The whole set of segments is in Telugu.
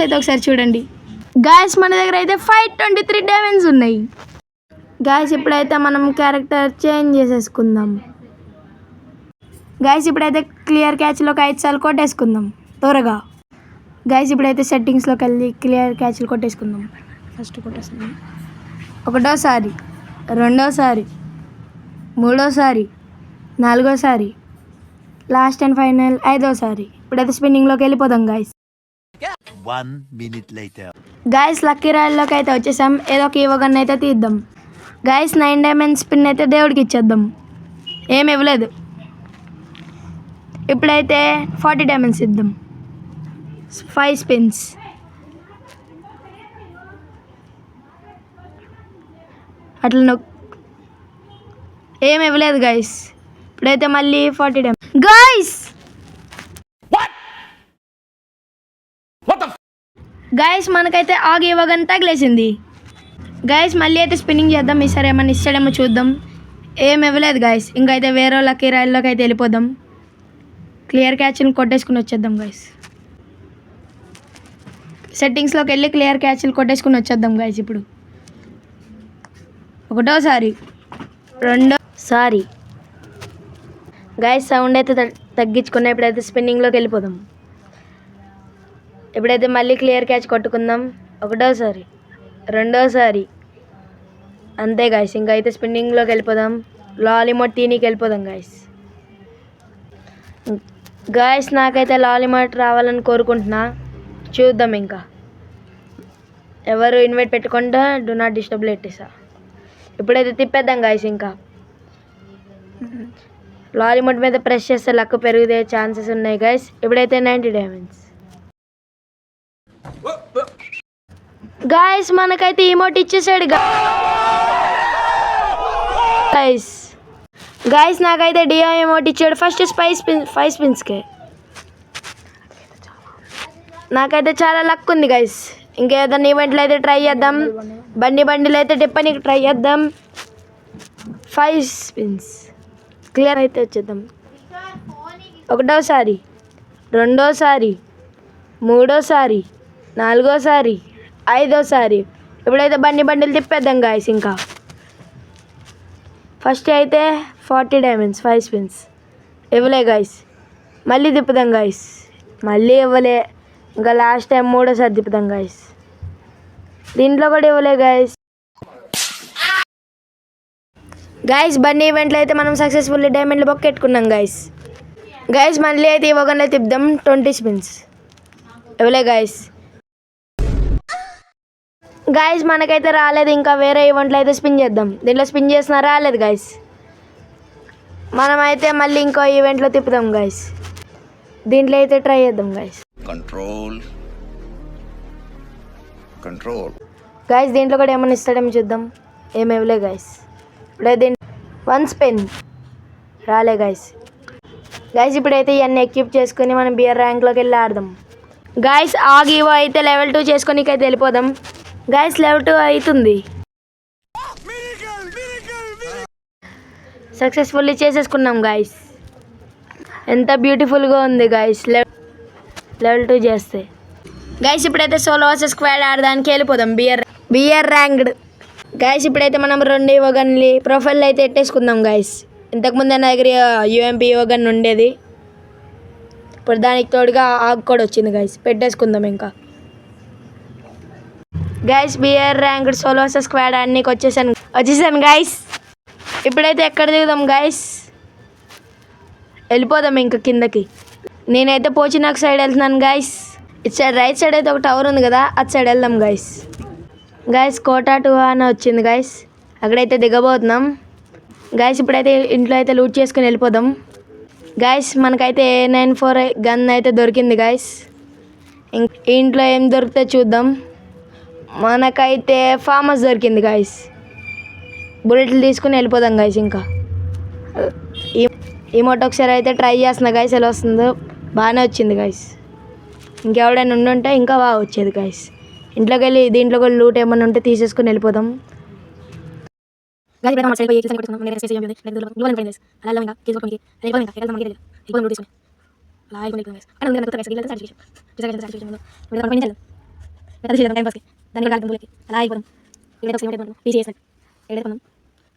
డైమండ్స్ అయితే ఒకసారి చూడండి గాయస్. మన దగ్గర అయితే 523 డైమండ్స్ ఉన్నాయి గాయస్. ఇప్పుడైతే మనం క్యారెక్టర్ చేంజ్ చేసేసుకుందాం గాయస్. ఇప్పుడైతే క్లియర్ క్యాచ్లోకి 5 సార్లు కొట్టేసుకుందాం త్వరగా గాయస్. ఇప్పుడైతే సెట్టింగ్స్లోకి వెళ్ళి క్లియర్ క్యాచ్లు కొట్టేసుకుందాం. ఫస్ట్ కొట్టేసుకుందాం. ఒకటోసారి, రెండోసారి, మూడోసారి, నాలుగోసారి, లాస్ట్ అండ్ ఫైనల్ 5వసారి. ఇప్పుడైతే స్పిన్నింగ్లోకి వెళ్ళిపోదాం guys. 1 minute later. Guys lucky రాయల్లోకి అయితే వచ్చేసాం. ఏదో ఒక ఇవ్వగన్ అయితే తీద్దాం గాయస్. 9 డైమండ్స్ స్పిన్ అయితే దేవుడికి ఇచ్చేద్దాం. ఏమి ఇవ్వలేదు. ఇప్పుడైతే 40 డైమండ్స్ ఇద్దాం. 5 స్పిన్స్. అట్లా ఏమి ఇవ్వలేదు గాయస్. ఇప్పుడైతే మళ్ళీ 40 డైమండ్స్ గాయస్. గాయస్ మనకైతే ఆగి ఇవ్వగానే తగిలేసింది గాయస్. మళ్ళీ అయితే స్పిన్నింగ్ చేద్దాం. ఈసారి ఏమన్నా ఇస్తాడేమో చూద్దాం. ఏమి ఇవ్వలేదు గాయస్. ఇంకైతే వేరే లక్కీ రాయల్లోకి అయితే వెళ్ళిపోదాం. క్లియర్ క్యాచ్ని కొట్టేసుకుని వచ్చేద్దాం గాయస్. సెట్టింగ్స్లోకి వెళ్ళి క్లియర్ క్యాచ్లు కొట్టేసుకుని వచ్చేద్దాం గాయస్. ఇప్పుడు ఒకటోసారి, రెండోసారి గాయస్. సౌండ్ అయితే తగ్గించుకున్న. ఇప్పుడైతే స్పిన్నింగ్లోకి వెళ్ళిపోదాం. ఇప్పుడైతే మళ్ళీ క్లియర్ క్యాచ్ కొట్టుకుందాం. ఒకటోసారి, రెండోసారి, అంతే గాయస్. ఇంకా అయితే స్పిన్నింగ్లోకి వెళ్ళిపోదాం. లాలీమోట్ తీనికి వెళ్ళిపోదాం గాయస్. గాయస్ నాకైతే లాలీమోట్ రావాలని కోరుకుంటున్నా. చూద్దాం. ఇంకా ఎవరు ఇన్వైట్ పెట్టుకుంటా డూ నాట్ డిస్టర్బ్ లెట్టేసా. ఇప్పుడైతే తిప్పేద్దాం గాయస్. ఇంకా లాలీమోట్ మీద ప్రెస్ చేస్తే లక్ పెరిగే ఛాన్సెస్ ఉన్నాయి గాయస్. ఇప్పుడైతే 90 డైమండ్స్ గాయస్. మనకైతే ఇమోట్ ఇచ్చేసాడు గాయస్. గాయస్ నాకైతే డియో ఇమోట్ ఇచ్చాడు. ఫస్ట్ 5 స్పిన్స్కే నాకైతే చాలా లక్ ఉంది గాయస్. ఇంకేదన్నా ఈవెంట్లో అయితే ట్రై చేద్దాం. బండిలో అయితే టిప్పనికి ట్రై చేద్దాం. 5 స్పిన్స్ క్లియర్ అయితే వచ్చేద్దాం. ఒకటోసారి, రెండోసారి, మూడోసారి, నాలుగోసారి, 5వసారి. ఇప్పుడైతే బండిలు తిప్పేద్దాం గాయస్. ఇంకా ఫస్ట్ అయితే 40 డైమండ్స్ 5 స్పిన్స్ ఇవ్వలే గాయస్. మళ్ళీ తిప్పుదాం గాయస్. మళ్ళీ ఇవ్వలే. ఇంకా లాస్ట్ టైం 3వసారి తిప్పుదాం గాయస్. దీంట్లో కూడా ఇవ్వలే గాయస్. గాయస్ బండి ఈవెంట్లో అయితే మనం సక్సెస్ఫుల్లీ డైమండ్లు బొక్కెట్టుకున్నాం గాయస్. మళ్ళీ అయితే ఇవ్వగానే తిప్పుదాం. 20 స్పిన్స్ ఇవ్వలే గాయస్. గాయస్ మనకైతే రాలేదు. ఇంకా వేరే ఈవెంట్లో అయితే స్పిన్ చేద్దాం. దీంట్లో స్పిన్ చేసినా రాలేదు గాయస్. మనమైతే మళ్ళీ ఇంకో ఈవెంట్లో తిప్పుదాం గాయస్. దీంట్లో అయితే ట్రై చేద్దాం గాయస్. కంట్రోల్ గాయస్ దీంట్లో కూడా ఏమైనా ఇస్తాడేమో చూద్దాం. ఏమి ఇవ్వలే గాయస్. ఇప్పుడైతే దీంట్లో 1 స్పిన్ రాలే గాయస్. ఇప్పుడైతే ఇవన్నీ ఎక్విప్ చేసుకుని మనం బియర్ ర్యాంక్లోకి వెళ్ళి ఆడదాం గాయస్. ఆగివో అయితే లెవెల్ 2 చేసుకునికైతే వెళ్ళిపోదాం గాయస్. లెవెల్ 2 అవుతుంది. సక్సెస్ఫుల్లీ చేసేసుకున్నాం గాయస్. ఎంత బ్యూటిఫుల్గా ఉంది గాయస్ లెవెల్ 2 చేస్తే గాయస్. ఇప్పుడైతే సోలో వర్సెస్ స్క్వాడ్ ఆడడానికి వెళ్ళిపోదాం. BR ranked guys. ఇప్పుడైతే మనం 2 ఇవ్వగన్లు ప్రొఫైల్ అయితే ఎట్టేసుకుందాం గాయస్. ఇంతకుముందు నా దగ్గర యూఎంపీ ఇవ్వగన్ ఉండేది. ఇప్పుడు దానికి తోడుగా ఆగ్ కూడా వచ్చింది గాయస్. పెట్టేసుకుందాం ఇంకా guys. BR ranked solo versus squad ఆడడానికి వచ్చేసాను గాయస్. ఇప్పుడైతే ఎక్కడ దిగుదాం గాయస్. వెళ్ళిపోదాం ఇంకా కిందకి. నేనైతే పోచినాక్ సైడ్ వెళ్తున్నాను గాయస్. ఇటు సైడ్ రైట్ సైడ్ అయితే ఒక టవర్ ఉంది కదా, అటు సైడ్ వెళ్దాం గాయస్. కోటా 2 అని వచ్చింది గాయస్. అక్కడైతే దిగబోతున్నాం గాయస్. ఇప్పుడైతే ఇంట్లో అయితే లూట్ చేసుకుని వెళ్ళిపోదాం గాయస్. మనకైతే A94 గన్ అయితే దొరికింది గాయస్. ఇంట్లో ఏం దొరికితే చూద్దాం. మనకైతే ఫార్మస్ దొరికింది గాయస్. బుల్లెట్లు తీసుకుని వెళ్ళిపోదాం గాయస్. ఇంకా ఈ మోట ఒకసారి అయితే ట్రై చేస్తున్నా గాయస్. ఎలా వస్తుందో. బాగానే వచ్చింది గాయస్. ఇంకెవడైనా ఉండుంటే ఇంకా బాగా వచ్చేది గాయస్. ఇంట్లోకి వెళ్ళి దీంట్లో కూడా లూట్ ఏమన్నా ఉంటే తీసేసుకుని వెళ్ళిపోదాం. టైం పాస్కి దాని కూడా కాదు అలా అయిపోదాం ఏదైతే ఒకసారి పీసీ చేస్తాను ఏదైతే మనం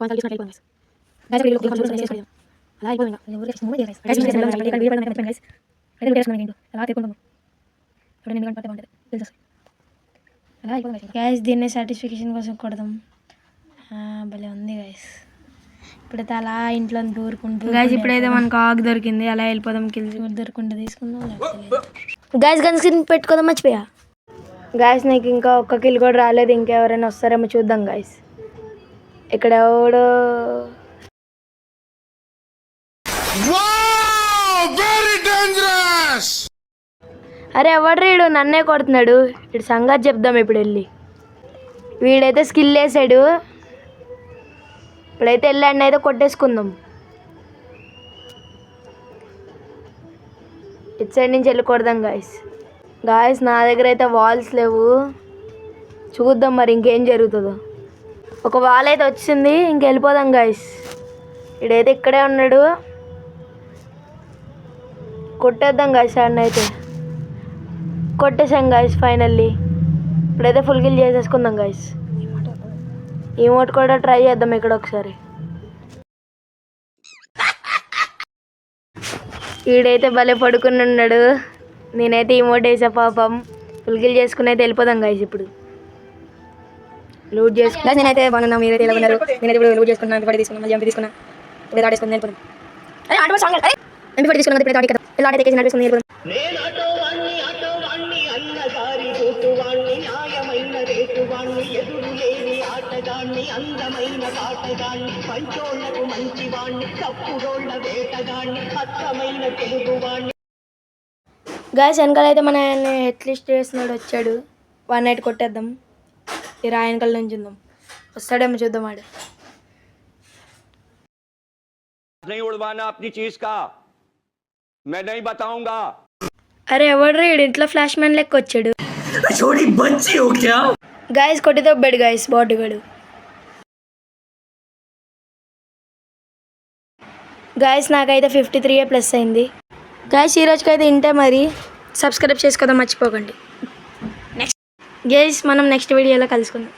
పాయింట్ తీసుకుని అయిపోదాం అలా అయిపోయింది గ్యాస్ దీన్ని సాటిస్ఫికేషన్ కోసం కొడదాం భలే ఉంది గైస్ ఇప్పుడైతే అలా ఇంట్లో దూరుకుంటూ గైస్ ఇప్పుడైతే మనకు ఆకు దొరికింది అలా వెళ్ళిపోదాం కిల్లి దొరుకుంటే తీసుకుందాం గైస్ గన్ స్కిన్ పెట్టుకోదాం మర్చిపోయా గైస్ నీకు ఇంకా ఒక్క కిల్ కూడా రాలేదు ఇంకెవరైనా వస్తారేమో చూద్దాం గైస్ ఇక్కడ ఎవడో అరే ఎవడ్రా వీడు నన్నే కొడుతున్నాడు వీడు సంగతి చెప్దాం ఇప్పుడు వెళ్ళి వీడైతే స్కిల్ వేసాడు ఇప్పుడైతే వెళ్ళండి అయితే కొట్టేసుకుందాం ఇటు సైడ్ నుంచి వెళ్ళి కొడదాం గాయస్ నా దగ్గర అయితే వాల్స్ లేవు చూద్దాం మరి ఇంకేం జరుగుతుందో ఒక వాల్ అయితే వచ్చింది ఇంకెళ్ళిపోదాం గాయస్ ఇడైతే ఇక్కడే ఉన్నాడు కొట్టేద్దాం గాయస్ అన్న అయితే కొట్టేసాం గాయస్ ఫైనల్లీ ఇప్పుడైతే ఫుల్ కిల్ చేసేసుకుందాం గాయస్ ఈమోట్ కూడా ట్రై చేద్దాం ఇక్కడ ఒకసారి ఈడైతే భలే పడుకుని ఉన్నాడు నేనైతే ఈమోట్ వేసా పాపం ఫుల్ కిల్ చేసుకుని అయితే వెళ్ళిపోదాం గాయస్ ఇప్పుడు లూట్ చేసుకున్నా నేనైతే బాగున్నా మీరైతే ఇలా ఉన్నారు నేనైతే ఇప్పుడు లూట్ చేసుకున్నాను ఇప్పుడు తీసుకున్నాను మళ్ళీ తీసుకున్నా ఇప్పుడు ఆడేసుకుని వెళ్ళిపోదాం అరే ఆట సాంగ్ అరే ఎంపీ తీసుకున్నాను ఇప్పుడు ఆడి కదా ఇలా ఆట ఎక్కేసి నడిపిస్తుంది వెళ్ళిపోదాం గాయస్ వెనకాల అయితే మన అట్లీస్ట్ చేస్తున్నాడు వచ్చాడు 1 నైట్ కొట్టేద్దాం ఈ రాయనకాల నుంచి ఉందాం వస్తాడేమో చూద్దాం ఆడు नहीं उड़वाना अपनी चीज का मैं नहीं बताऊंगा అరే ఎవడ్రా వీడు ఇంట్లో ఫ్లాష్ మ్యాన్ లెక్క వచ్చాడు గాయస్ కొట్టి తొబ్బాడు గాయస్ బాటుగాడు గాయస్ నాకైతే 53 అయింది గాయస్ ఈ రోజుకైతే ఇంతే మరి సబ్స్క్రైబ్ చేసుకోవడం మర్చిపోకండి నెక్స్ట్ గాయస్ మనం నెక్స్ట్ వీడియోలో కలుసుకుందాం